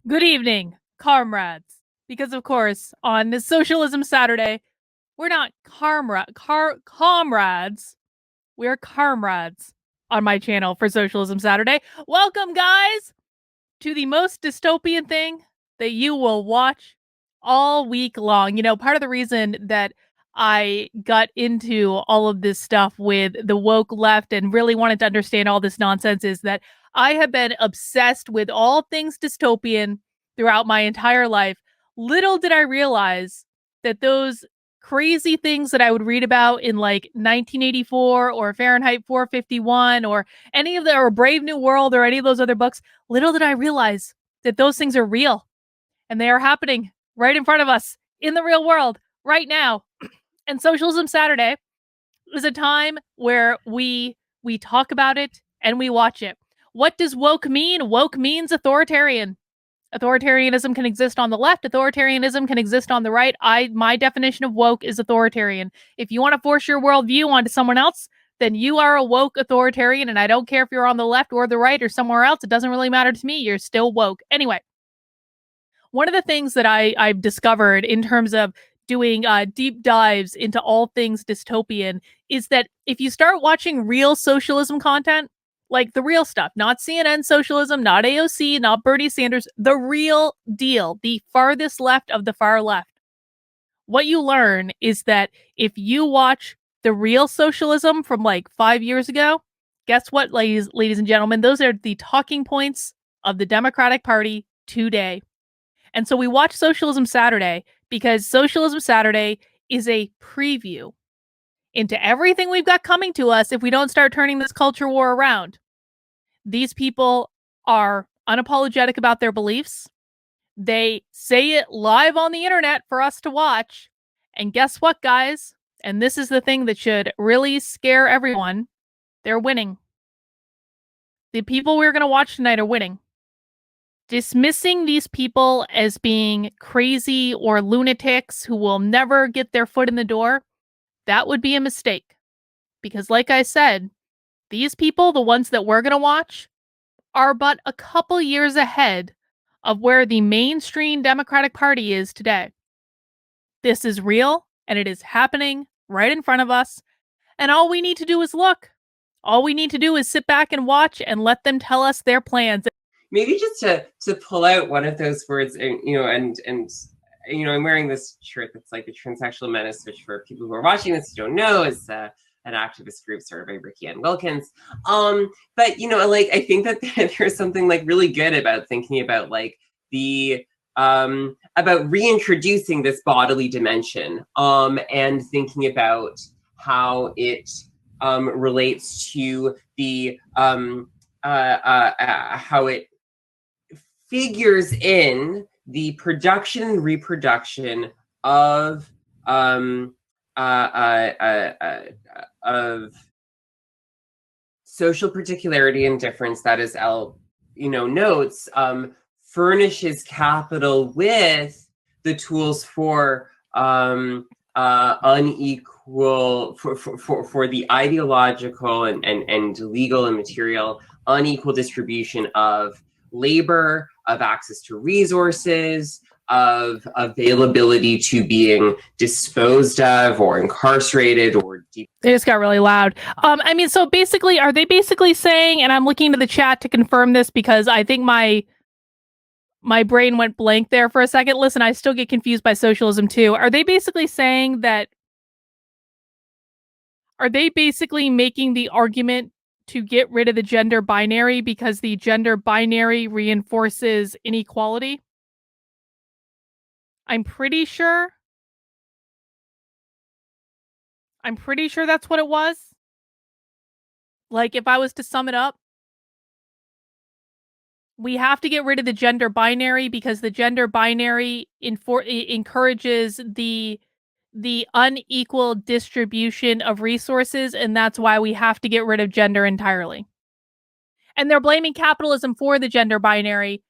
Good evening, comrades. Because, of course, on this Socialism Saturday, we're not comrades. We're comrades on my channel for Socialism Saturday. Welcome, guys, to the most dystopian thing that you will watch all week long. You know, part of the reason that I got into all of this stuff with the woke left and really wanted to understand all this nonsense is that I have been obsessed with all things dystopian throughout my entire life. Little did I realize that those crazy things that I would read about in like 1984 or Fahrenheit 451 or any of the or Brave New World or any of those other books, little did I realize that those things are real and they are happening right in front of us in the real world right now. And Socialism Saturday is a time where we talk about it and we watch it. What does woke mean? Woke means authoritarian. Authoritarianism can exist on the left. Authoritarianism can exist on the right. My definition of woke is authoritarian. If you want to force your worldview onto someone else, then you are a woke authoritarian, and I don't care if you're on the left or the right or somewhere else. It doesn't really matter to me. You're still woke. Anyway, one of the things that I've discovered in terms of doing deep dives into all things dystopian is that if you start watching real socialism content, like the real stuff, not CNN socialism, not AOC, not Bernie Sanders, the real deal, the farthest left of the far left, what you learn is that if you watch the real socialism from like 5 years ago, guess what, ladies and gentlemen, those are the talking points of the Democratic Party today. And so we watch Socialism Saturday because Socialism Saturday is a preview into everything we've got coming to us if we don't start turning this culture war around. These people are unapologetic about their beliefs. They say it live on the internet for us to watch. And guess what, guys? And this is the thing that should really scare everyone. They're winning. The people we're going to watch tonight are winning. Dismissing these people as being crazy or lunatics who will never get their foot in the door, that would be a mistake. Because like I said, these people, the ones that we're going to watch, are but a couple years ahead of where the mainstream Democratic Party is today. This is real, and it is happening right in front of us, and all we need to do is look. All we need to do is sit back and watch and let them tell us their plans. Maybe just to pull out one of those words, and I'm wearing this shirt that's like the Transsexual Menace, which for people who are watching this who don't know is an activist group started by Ricky Ann Wilkins. But I think that there's something like really good about thinking about like the about reintroducing this bodily dimension and thinking about how it relates to the how it figures in the production and reproduction of social particularity and difference that, as Elle notes, furnishes capital with the tools for unequal for the ideological and legal and material unequal distribution of labor, of access to resources, of availability to being disposed of or incarcerated or deep. It just got really loud. So basically, are they basically saying, and I'm looking to the chat to confirm this because I think my brain went blank there for a second. Listen, I still get confused by socialism too. Are they basically saying that, are they basically making the argument to get rid of the gender binary because the gender binary reinforces inequality? I'm pretty sure that's what it was. Like, if I was to sum it up, we have to get rid of the gender binary because the gender binary encourages the unequal distribution of resources, and that's why we have to get rid of gender entirely. And they're blaming capitalism for the gender binary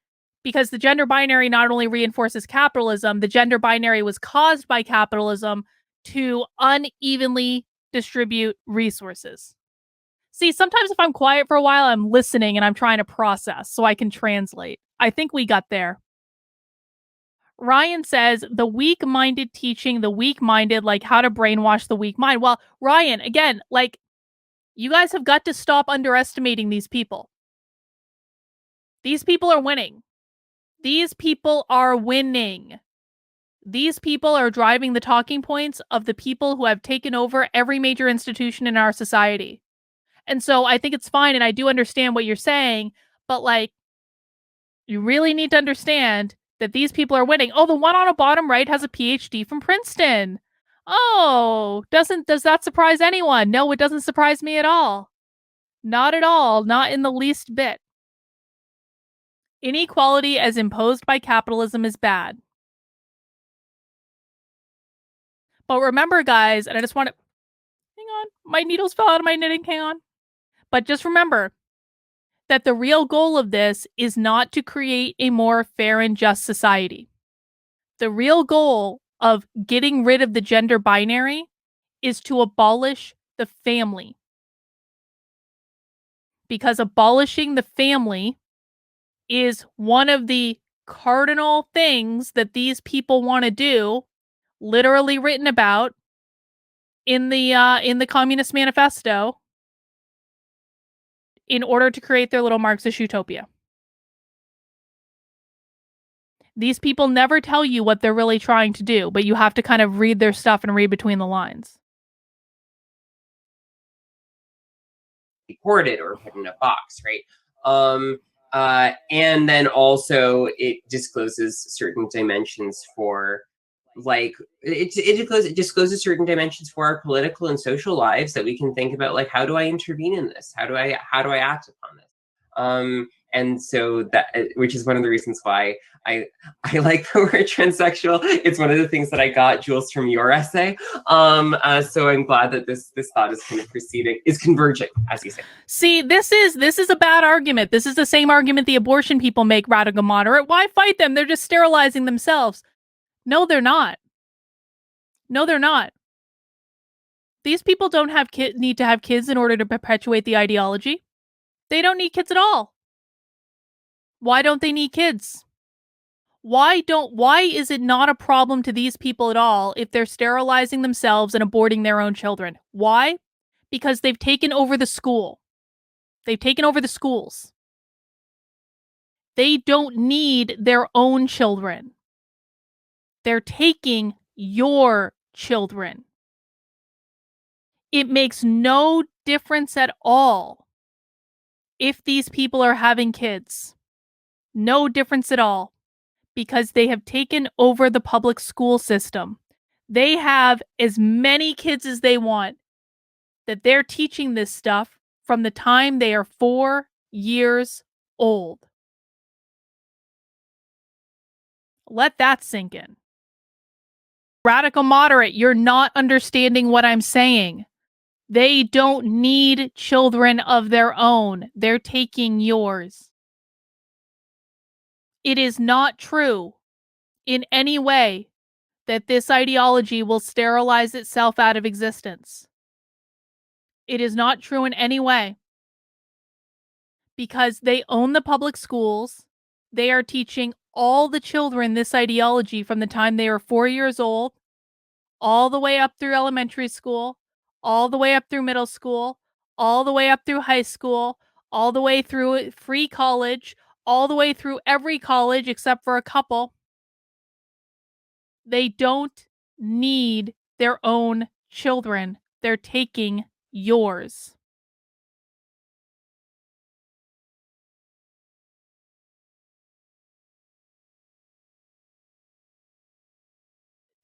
because the gender binary not only reinforces capitalism, the gender binary was caused by capitalism to unevenly distribute resources. See, sometimes if I'm quiet for a while, I'm listening and I'm trying to process so I can translate. I think we got there. Ryan says the weak-minded teaching the weak-minded, like how to brainwash the weak mind. Well, Ryan, again, like, you guys have got to stop underestimating these people. These people are winning. These people are winning. These people are driving the talking points of the people who have taken over every major institution in our society. And so I think it's fine, and I do understand what you're saying, but, like, you really need to understand that these people are winning. Oh, the one on the bottom right has a PhD from Princeton. Oh, does that surprise anyone? No, it doesn't surprise me at all. Not at all, not in the least bit. Inequality as imposed by capitalism is bad. But remember, guys, and I just want to hang on, my needles fell out of my knitting, hang on. But just remember that the real goal of this is not to create a more fair and just society. The real goal of getting rid of the gender binary is to abolish the family. Because abolishing the family is one of the cardinal things that these people want to do, literally written about in the Communist Manifesto, in order to create their little Marxist utopia. These people never tell you what they're really trying to do, but you have to kind of read their stuff and read between the lines. Recorded or put in a box, right? And then also it discloses certain dimensions for, like, it discloses certain dimensions for our political and social lives that we can think about, like, how do I intervene in this? How do I act upon this? And so that, which is one of the reasons why I like the word transsexual. It's one of the things that I got, Jules, from your essay. So I'm glad that this thought is kind of proceeding, is converging, as you say. See, this is a bad argument. This is the same argument the abortion people make, radical moderate. Why fight them? They're just sterilizing themselves. No, they're not. No, they're not. These people don't have need to have kids in order to perpetuate the ideology. They don't need kids at all. Why don't they need kids? Why is it not a problem to these people at all if they're sterilizing themselves and aborting their own children? Why? Because they've taken over the school. They've taken over the schools. They don't need their own children. They're taking your children. It makes no difference at all if these people are having kids. No difference at all. Because they have taken over the public school system. They have as many kids as they want, that they're teaching this stuff from the time they are 4 years old. Let that sink in. Radical moderate, you're not understanding what I'm saying. They don't need children of their own. They're taking yours. It is not true in any way that this ideology will sterilize itself out of existence. It is not true in any way. Because they own the public schools. They are teaching all the children this ideology from the time they are 4 years old, all the way up through elementary school, all the way up through middle school, all the way up through high school, all the way through free college, all the way through every college except for a couple. They don't need their own children. They're taking yours.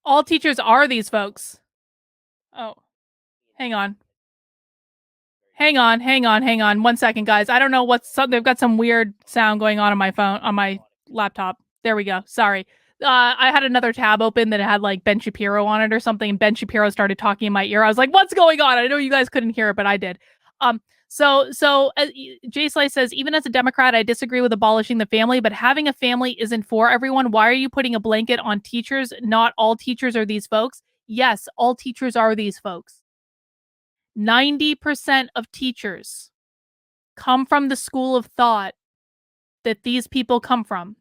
All teachers are these folks. Oh, hang on. Hang on. 1 second, guys. I don't know they've got some weird sound going on my phone, on my laptop. There we go. Sorry. I had another tab open that had like Ben Shapiro on it or something, and Ben Shapiro started talking in my ear. I was like, what's going on? I know you guys couldn't hear it, but I did. So Jay Slice says, even as a Democrat, I disagree with abolishing the family, but having a family isn't for everyone. Why are you putting a blanket on teachers? Not all teachers are these folks. Yes, all teachers are these folks. 90% of teachers come from the school of thought that these people come from.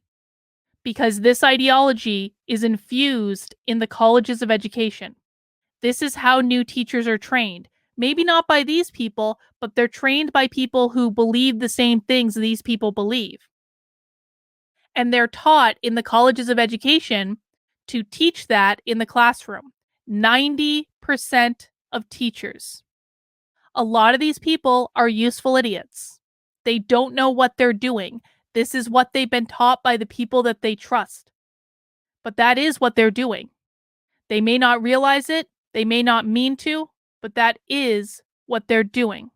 because this ideology is infused in the colleges of education. This is how new teachers are trained. Maybe not by these people, but they're trained by people who believe the same things these people believe. And they're taught in the colleges of education to teach that in the classroom. 90% of teachers. A lot of these people are useful idiots. They don't know what they're doing. This is what they've been taught by the people that they trust. But that is what they're doing. They may not realize it, they may not mean to, but that is what they're doing.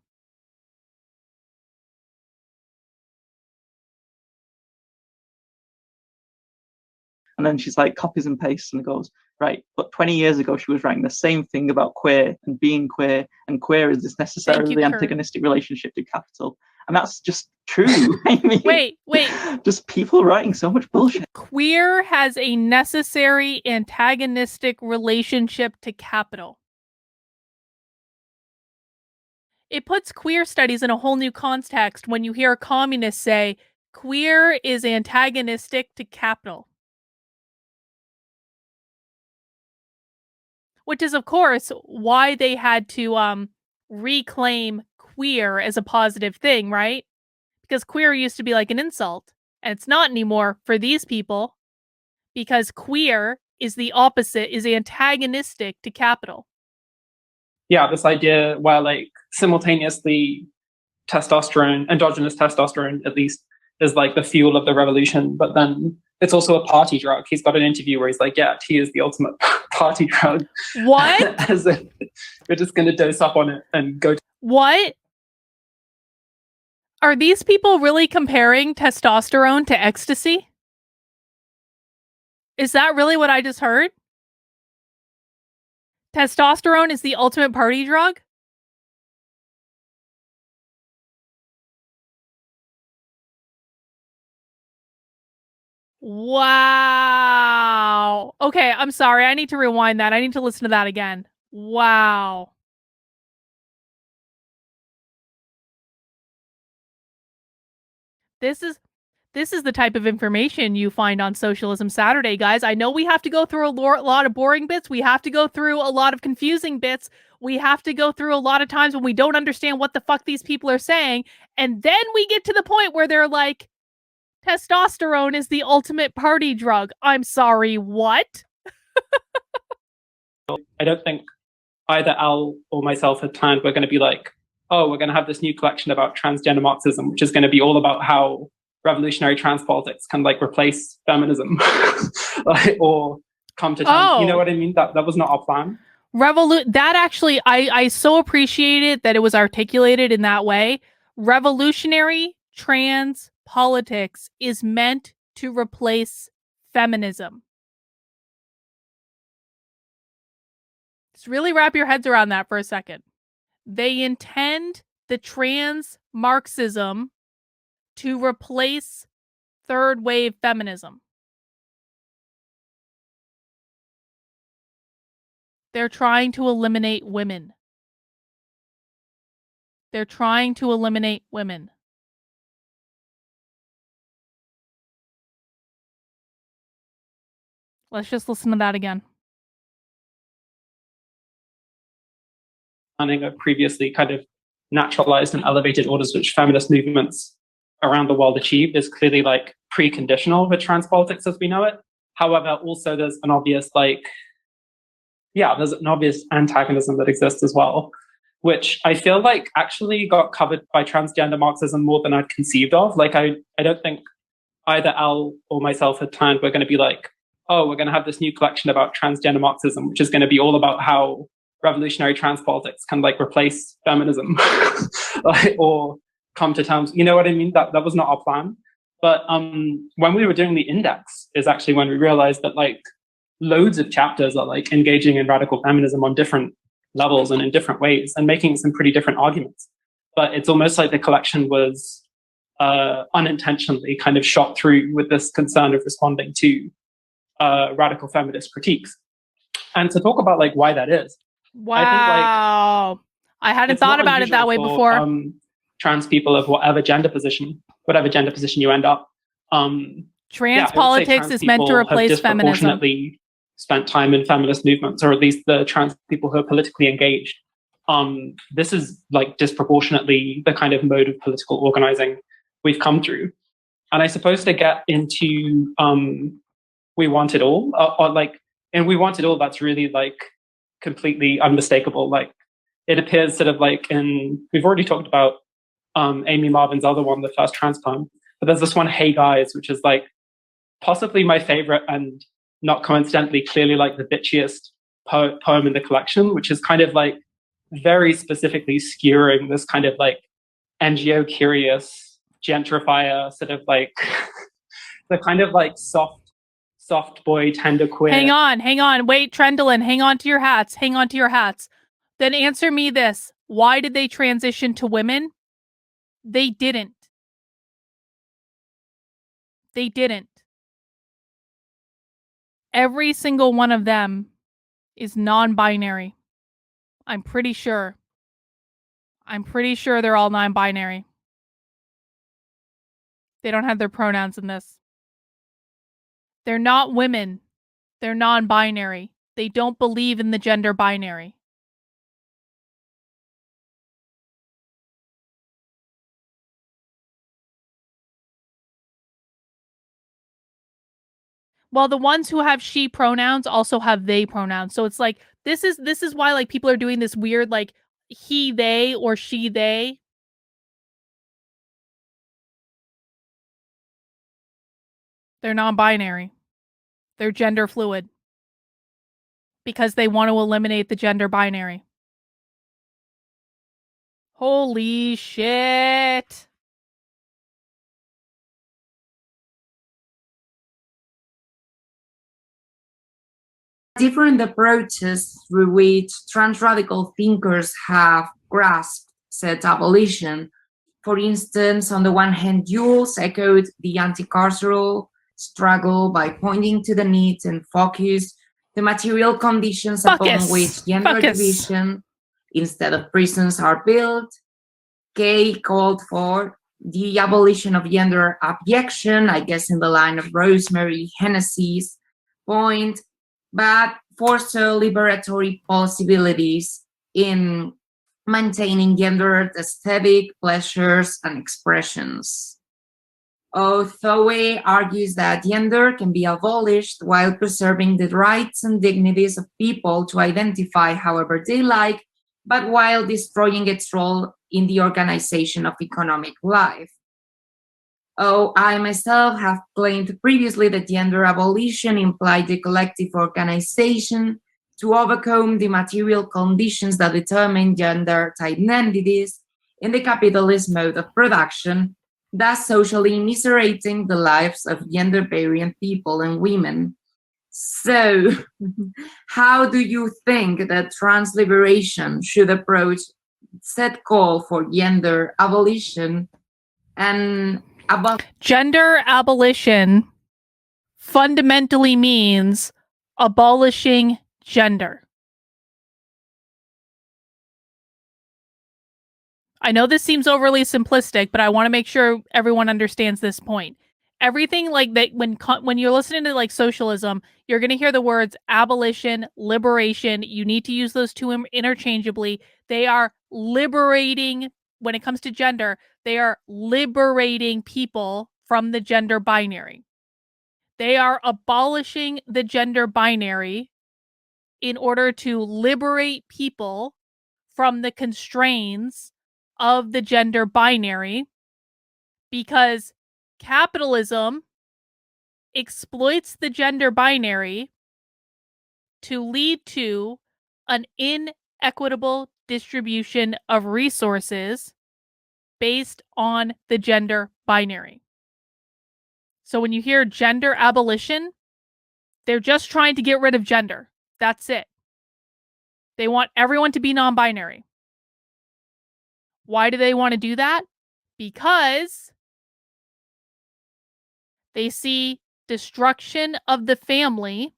And then she's like copies and pastes and goes, right, but 20 years ago she was writing the same thing about queer and being queer, and queer is this necessarily antagonistic relationship to capital. And that's just true. I mean, wait. Just people writing so much bullshit. Queer has a necessary antagonistic relationship to capital. It puts queer studies in a whole new context when you hear a communist say, queer is antagonistic to capital. Which is, of course, why they had to reclaim queer as a positive thing, right? Because queer used to be like an insult, and it's not anymore for these people, because queer is the opposite, is antagonistic to capital. Yeah, this idea where like simultaneously endogenous testosterone at least, is like the fuel of the revolution, but then it's also a party drug. He's got an interview where he's like, yeah, tea is the ultimate party drug. What? As if we're just going to dose up on it and go. What? Are these people really comparing testosterone to ecstasy? Is that really what I just heard? Testosterone is the ultimate party drug? Wow. Okay, I'm sorry. I need to rewind that. I need to listen to that again. Wow. This is the type of information you find on Socialism Saturday, guys. I know we have to go through a lot of boring bits. We have to go through a lot of confusing bits. We have to go through a lot of times when we don't understand what the fuck these people are saying. And then we get to the point where they're like, testosterone is the ultimate party drug. I'm sorry, what? I don't think either Al or myself had planned we're going to be like, oh, we're going to have this new collection about transgender Marxism, which is going to be all about how revolutionary trans politics can like replace feminism or come to terms. Oh. You know what I mean? That was not our plan. That actually, I so appreciated that it was articulated in that way. Revolutionary trans politics is meant to replace feminism. Just really wrap your heads around that for a second. They intend the trans Marxism to replace third wave feminism. They're trying to eliminate women. They're trying to eliminate women. Let's just listen to that again. Planning of previously kind of naturalized and elevated orders which feminist movements around the world achieved is clearly like preconditional with trans politics as we know it. However, also there's an obvious there's an obvious antagonism that exists as well, which I feel like actually got covered by transgender Marxism more than I'd conceived of. Like I don't think either Al or myself had planned we're going to be like, oh, we're going to have this new collection about transgender Marxism, which is going to be all about how revolutionary trans politics can like replace feminism or come to terms. You know what I mean? That was not our plan. But when we were doing the index is actually when we realized that like loads of chapters are like engaging in radical feminism on different levels and in different ways and making some pretty different arguments. But it's almost like the collection was unintentionally kind of shot through with this concern of responding to radical feminist critiques. And to talk about like why that is. Wow. I think, like, I hadn't thought about it that way before. Trans people of whatever gender position you end up, Trans politics is meant to replace feminism. Disproportionately spent time in feminist movements, or at least the trans people who are politically engaged. This is like disproportionately the kind of mode of political organizing we've come through. And I suppose to get into We Want It All, and We Want It All, that's really like completely unmistakable. Like it appears sort of like we've already talked about Amy Marvin's other one, the first trans poem, but there's this one, Hey Guys, which is like possibly my favorite and not coincidentally clearly like the bitchiest poem in the collection, which is kind of like very specifically skewering this kind of like NGO curious gentrifier sort of like the kind of like soft boy tender queer. Hang on, wait, Trendlin, hang on to your hats. Then answer me this: why did they transition to women? They didn't. Every single one of them is non-binary. I'm pretty sure they're all non-binary. They don't have their pronouns in this. They're not women. They're non-binary. They don't believe in the gender binary. Well, the ones who have she pronouns also have they pronouns. So it's like this is why like people are doing this weird like he they or she they. They're non-binary. They're gender fluid. Because they want to eliminate the gender binary. Holy shit. Different approaches through which trans radical thinkers have grasped said abolition. For instance, on the one hand, Jules echoed the anti-carceral struggle by pointing to the need and focus the material conditions upon which gender division instead of prisons are built. Kay called for the abolition of gender abjection, I guess in the line of Rosemary Hennessy's point, but foresaw liberatory possibilities in maintaining gendered aesthetic pleasures and expressions. Othoe argues that gender can be abolished while preserving the rights and dignities of people to identify however they like, but while destroying its role in the organization of economic life. I myself have claimed previously that gender abolition implied the collective organization to overcome the material conditions that determine gender identities in the capitalist mode of production, thus socially immiserating the lives of gender-variant people and women. So, how do you think that trans liberation should approach said call for gender abolition and gender abolition fundamentally means abolishing gender. I know this seems overly simplistic, but I want to make sure everyone understands this point. Everything like that, when you're listening to like socialism, you're going to hear the words abolition, liberation. You need to use those two interchangeably. They are liberating, when it comes to gender, they are liberating people from the gender binary. They are abolishing the gender binary in order to liberate people from the constraints of the gender binary, because capitalism exploits the gender binary to lead to an inequitable distribution of resources based on the gender binary. So when you hear gender abolition, they're just trying to get rid of gender. That's it. They want everyone to be non-binary. Why do they want to do that? Because they see destruction of the family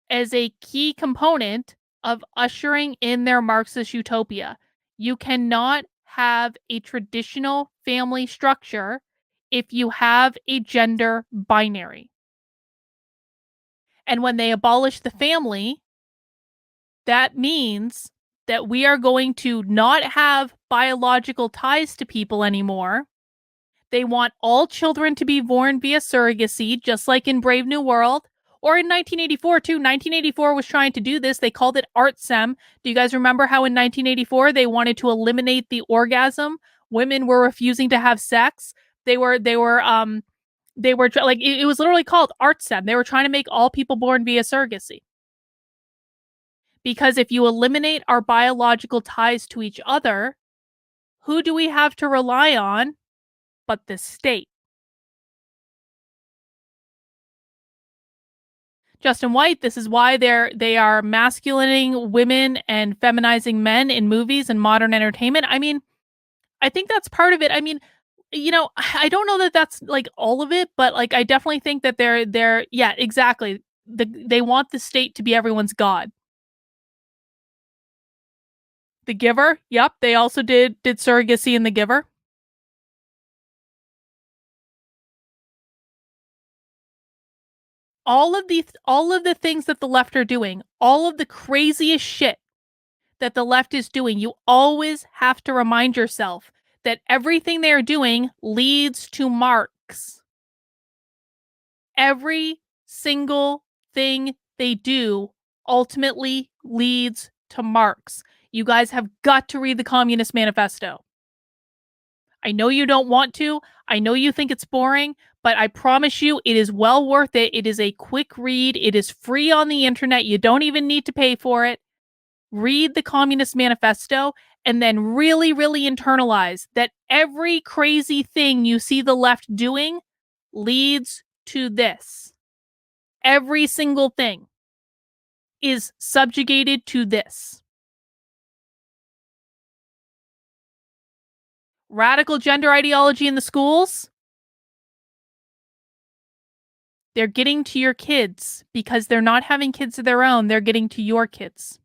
as a key component of ushering in their Marxist utopia. You cannot have a traditional family structure if you have a gender binary. And when they abolish the family, that means that we are going to not have biological ties to people anymore. They want all children to be born via surrogacy, just like in Brave New World. Or in 1984, too. 1984 was trying to do this. They called it ArtSem. Do you guys remember how in 1984 they wanted to eliminate the orgasm? Women were refusing to have sex. It was literally called ArtSem. They were trying to make all people born via surrogacy. Because if you eliminate our biological ties to each other, who do we have to rely on but the state? Justin White, this is why they are masculinating women and feminizing men in movies and modern entertainment. I mean, I think that's part of it. I mean, you know, I don't know that that's like all of it, but like I definitely think that they're yeah, exactly. They want the state to be everyone's god. The Giver, yep, they also did surrogacy in The Giver. All of the things that the left are doing, all of the craziest shit that the left is doing, you always have to remind yourself that everything they are doing leads to Marx. Every single thing they do ultimately leads to Marx. You guys have got to read the Communist Manifesto. I know you don't want to. I know you think it's boring, but I promise you it is well worth it. It is a quick read. It is free on the internet. You don't even need to pay for it. Read the Communist Manifesto and then really, really internalize that every crazy thing you see the left doing leads to this. Every single thing is subjugated to this. Radical gender ideology in the schools. They're getting to your kids because they're not having kids of their own. They're getting to your kids.